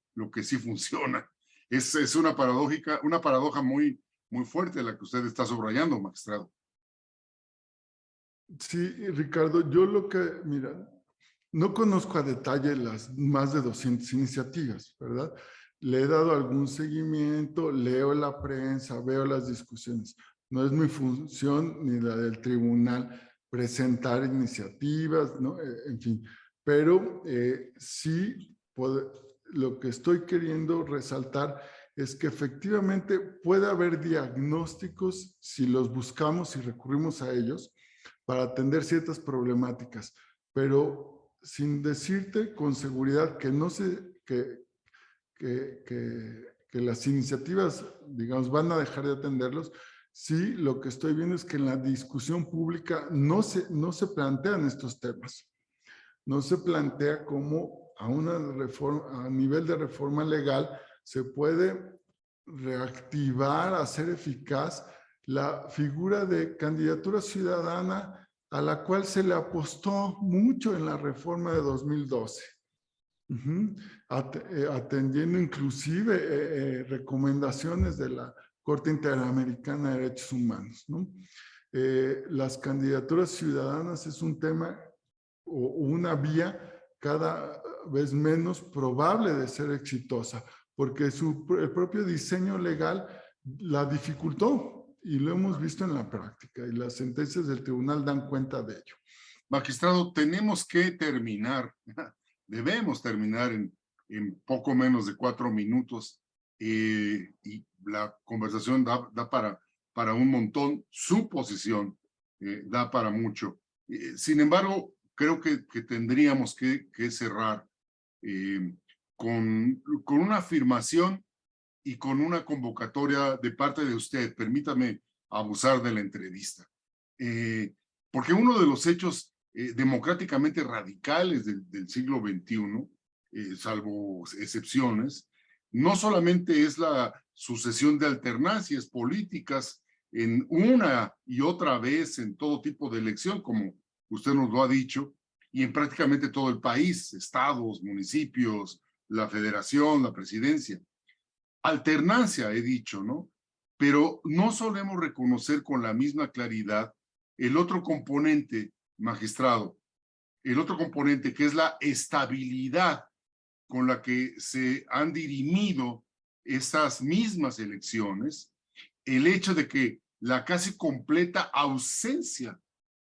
funciona. Es una paradoja muy fuerte la que usted está subrayando, magistrado. Sí, Ricardo, yo mira, no conozco a detalle las más de 200 iniciativas, ¿verdad? Le he dado algún seguimiento, leo la prensa, veo las discusiones. No es mi función ni la del tribunal presentar iniciativas, ¿no? En fin, pero sí lo que estoy queriendo resaltar es que efectivamente puede haber diagnósticos si los buscamos y recurrimos a ellos para atender ciertas problemáticas, pero sin decirte con seguridad que no se, que las iniciativas, digamos, van a dejar de atenderlos. Sí, lo que estoy viendo es que en la discusión pública no se plantean estos temas. No se plantea cómo a nivel de reforma legal se puede reactivar, hacer eficaz la figura de candidatura ciudadana a la cual se le apostó mucho en la reforma de 2012. Atendiendo inclusive recomendaciones de la Corte Interamericana de Derechos Humanos, ¿no? Las candidaturas ciudadanas es un tema o una vía cada vez menos probable de ser exitosa, porque el propio diseño legal la dificultó, y lo hemos visto en la práctica, y las sentencias del tribunal dan cuenta de ello. Magistrado, tenemos que terminar, debemos terminar en poco menos de 4 minutos, y la conversación da para un montón, su posición da para mucho. Sin embargo, creo que tendríamos que cerrar con una afirmación y con una convocatoria de parte de usted. Permítame abusar de la entrevista. Porque uno de los hechos democráticamente radicales del siglo XXI, salvo excepciones, no solamente es la sucesión de alternancias políticas en una y otra vez en todo tipo de elección, como usted nos lo ha dicho, y en prácticamente todo el país, estados, municipios, la federación, la presidencia. Alternancia, he dicho, ¿no? Pero no solemos reconocer con la misma claridad el otro componente, magistrado, el otro componente que es la estabilidad con la que se han dirimido esas mismas elecciones, el hecho de que la casi completa ausencia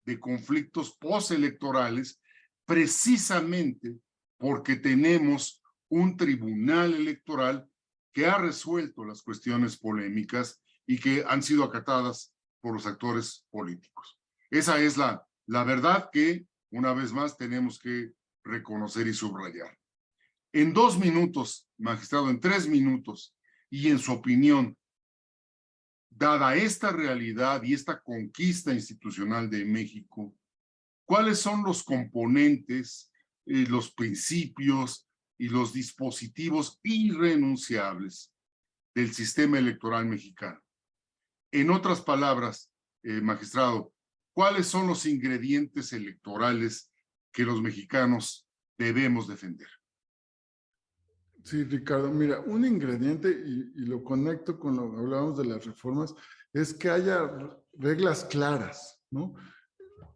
de conflictos postelectorales, precisamente porque tenemos un tribunal electoral que ha resuelto las cuestiones polémicas y que han sido acatadas por los actores políticos. Esa es la verdad que, una vez más, tenemos que reconocer y subrayar. En 2 minutos, magistrado, en 3 minutos, y en su opinión, dada esta realidad y esta conquista institucional de México, ¿cuáles son los componentes, los principios y los dispositivos irrenunciables del sistema electoral mexicano? En otras palabras, magistrado, ¿cuáles son los ingredientes electorales que los mexicanos debemos defender? Sí, Ricardo, mira, un ingrediente, y lo conecto con lo que hablábamos de las reformas, es que haya reglas claras, ¿no?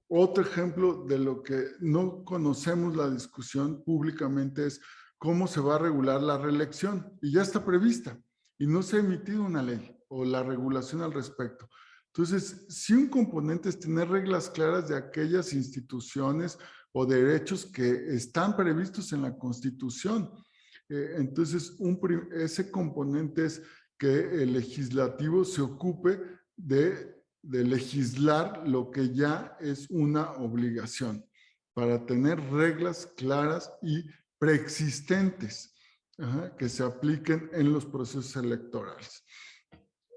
Otro ejemplo de lo que no conocemos la discusión públicamente es cómo se va a regular la reelección, y ya está prevista, y no se ha emitido una ley o la regulación al respecto. Entonces, si un componente es tener reglas claras de aquellas instituciones o derechos que están previstos en la Constitución. Entonces, ese componente es que el legislativo se ocupe de legislar lo que ya es una obligación para tener reglas claras y preexistentes que se apliquen en los procesos electorales.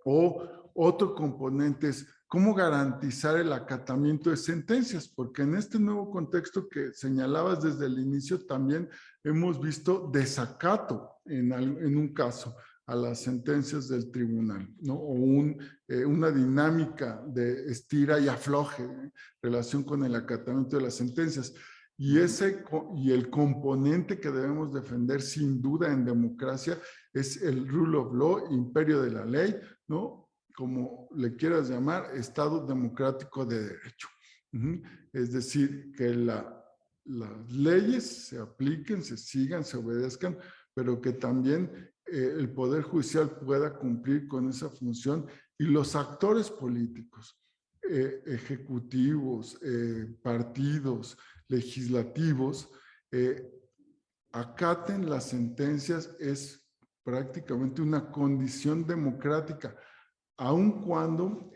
O otro componente es cómo garantizar el acatamiento de sentencias, porque en este nuevo contexto que señalabas desde el inicio también hemos visto desacato en un caso a las sentencias del tribunal, ¿no? O una dinámica de estira y afloje en relación con el acatamiento de las sentencias. Y el componente que debemos defender sin duda en democracia es el rule of law, imperio de la ley, ¿no? Como le quieras llamar, Estado democrático de derecho. Es decir, que las leyes se apliquen, se sigan, se obedezcan, pero que también el Poder Judicial pueda cumplir con esa función y los actores políticos, ejecutivos, partidos, legislativos, acaten las sentencias. Es prácticamente una condición democrática, aun cuando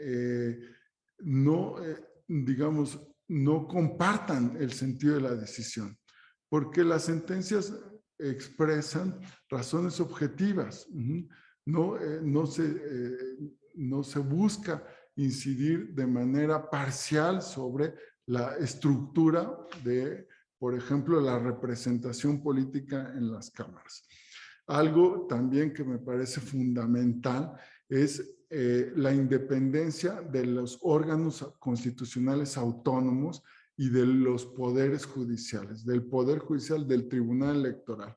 digamos, no compartan el sentido de la decisión, porque las sentencias expresan razones objetivas. No se busca incidir de manera parcial sobre la estructura de, por ejemplo, la representación política en las cámaras. Algo también que me parece fundamental es la independencia de los órganos constitucionales autónomos y de los poderes judiciales, del Poder Judicial, del Tribunal Electoral.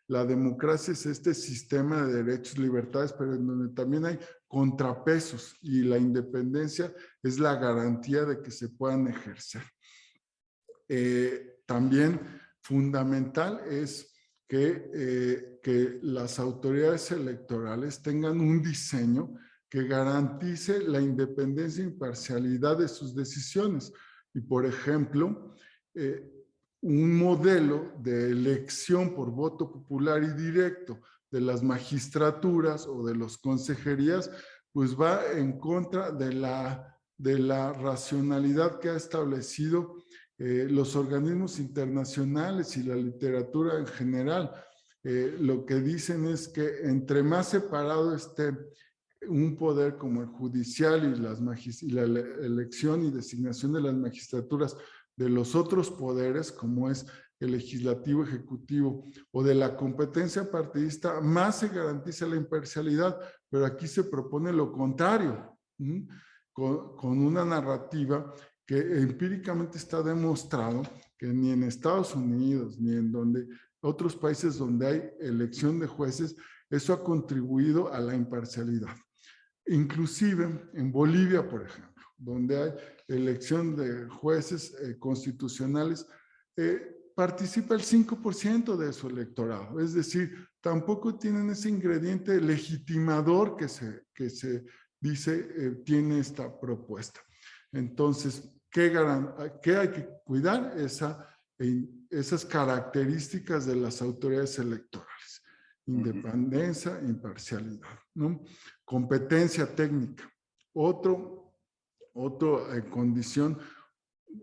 La democracia es este sistema de derechos y libertades, pero en donde también hay contrapesos, y la independencia es la garantía de que se puedan ejercer. También fundamental es que las autoridades electorales tengan un diseño que garantice la independencia e imparcialidad de sus decisiones. Y, por ejemplo, un modelo de elección por voto popular y directo de las magistraturas o de las consejerías, pues va en contra de la racionalidad que ha establecido los organismos internacionales y la literatura en general. Lo que dicen es que entre más separado esté un poder como el judicial y la elección y designación de las magistraturas de los otros poderes, como es el legislativo, ejecutivo, o de la competencia partidista, más se garantiza la imparcialidad. Pero aquí se propone lo contrario, con una narrativa que empíricamente está demostrado que ni en Estados Unidos ni en otros países donde hay elección de jueces, eso ha contribuido a la imparcialidad. Inclusive en Bolivia, por ejemplo, donde hay elección de jueces constitucionales, participa el 5% de su electorado. Es decir, tampoco tienen ese ingrediente legitimador que se dice tiene esta propuesta. Entonces, ¿qué hay que cuidar? Esas características de las autoridades electorales. Independencia, imparcialidad, ¿no? Competencia técnica. Otra condición,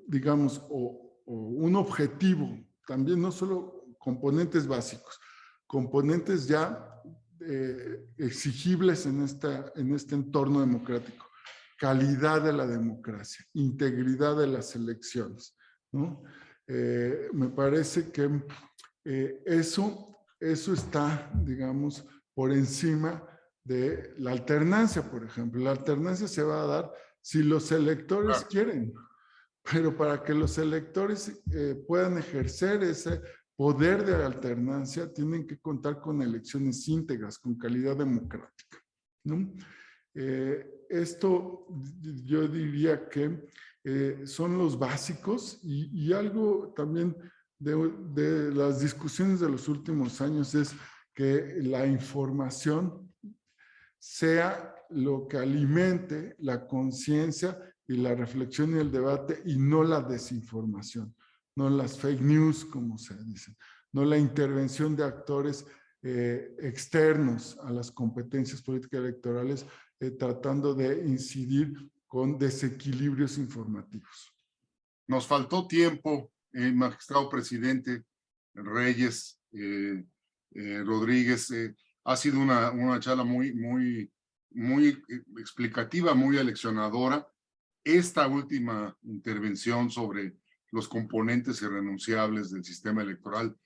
digamos, o un objetivo, también no solo componentes básicos, componentes ya exigibles en este entorno democrático. Calidad de la democracia, integridad de las elecciones, ¿no? Me parece que eso está, digamos, por encima de la alternancia, por ejemplo. La alternancia se va a dar si los electores quieren, pero para que los electores puedan ejercer ese poder de alternancia, tienen que contar con elecciones íntegras, con calidad democrática, ¿no? Esto yo diría que son los básicos, y algo también de las discusiones de los últimos años es que la información sea lo que alimente la conciencia y la reflexión y el debate, y no la desinformación, no las fake news, como se dice, no la intervención de actores externos a las competencias políticas electorales, tratando de incidir con desequilibrios informativos. Nos faltó tiempo, magistrado presidente Reyes, Rodríguez. Ha sido una charla muy explicativa, muy aleccionadora. Esta última intervención sobre los componentes irrenunciables del sistema electoral,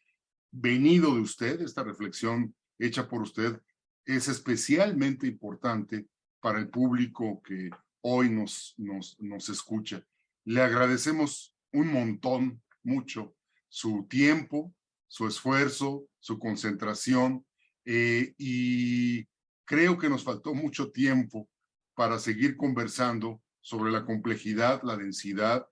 venido de usted, esta reflexión hecha por usted, es especialmente importante para el público que hoy nos escucha. Le agradecemos un montón, mucho, su tiempo, su esfuerzo, su concentración, y creo que nos faltó mucho tiempo para seguir conversando sobre la complejidad, la densidad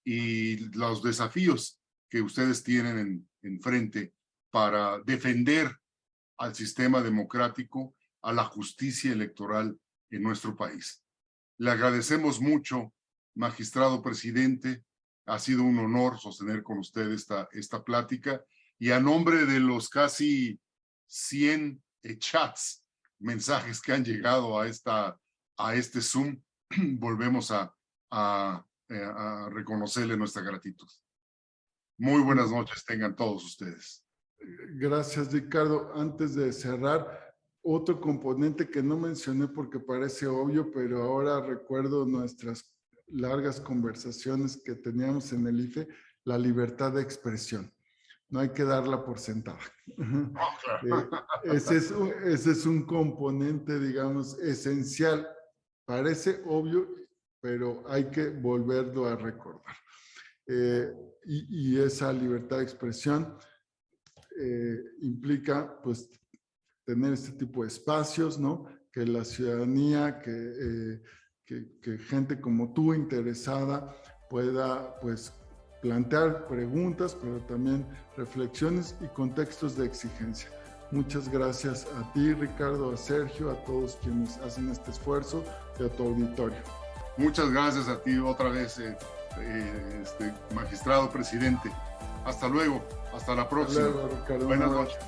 y los desafíos que ustedes tienen enfrente para defender al sistema democrático, a la justicia electoral en nuestro país. Le agradecemos mucho, magistrado presidente. Ha sido un honor sostener con usted esta plática, y a nombre de los casi 100 chats, mensajes que han llegado a este Zoom, volvemos a reconocerle nuestra gratitud. Muy buenas noches tengan todos ustedes. Gracias, Ricardo. Antes de cerrar, otro componente que no mencioné porque parece obvio, pero ahora recuerdo nuestras largas conversaciones que teníamos en el IFE, la libertad de expresión. No hay que darla por sentada. Oh, claro. Ese es un componente, digamos, esencial. Parece obvio, pero hay que volverlo a recordar. Y esa libertad de expresión implica, pues, tener este tipo de espacios, ¿no? Que la ciudadanía, que gente como tú, interesada, pueda, pues, plantear preguntas, pero también reflexiones y contextos de exigencia. Muchas gracias a ti, Ricardo, a Sergio, a todos quienes hacen este esfuerzo y a tu auditorio. Muchas gracias a ti otra vez, magistrado presidente. Hasta luego, hasta la próxima. Hasta luego, Ricardo. Buenas noches.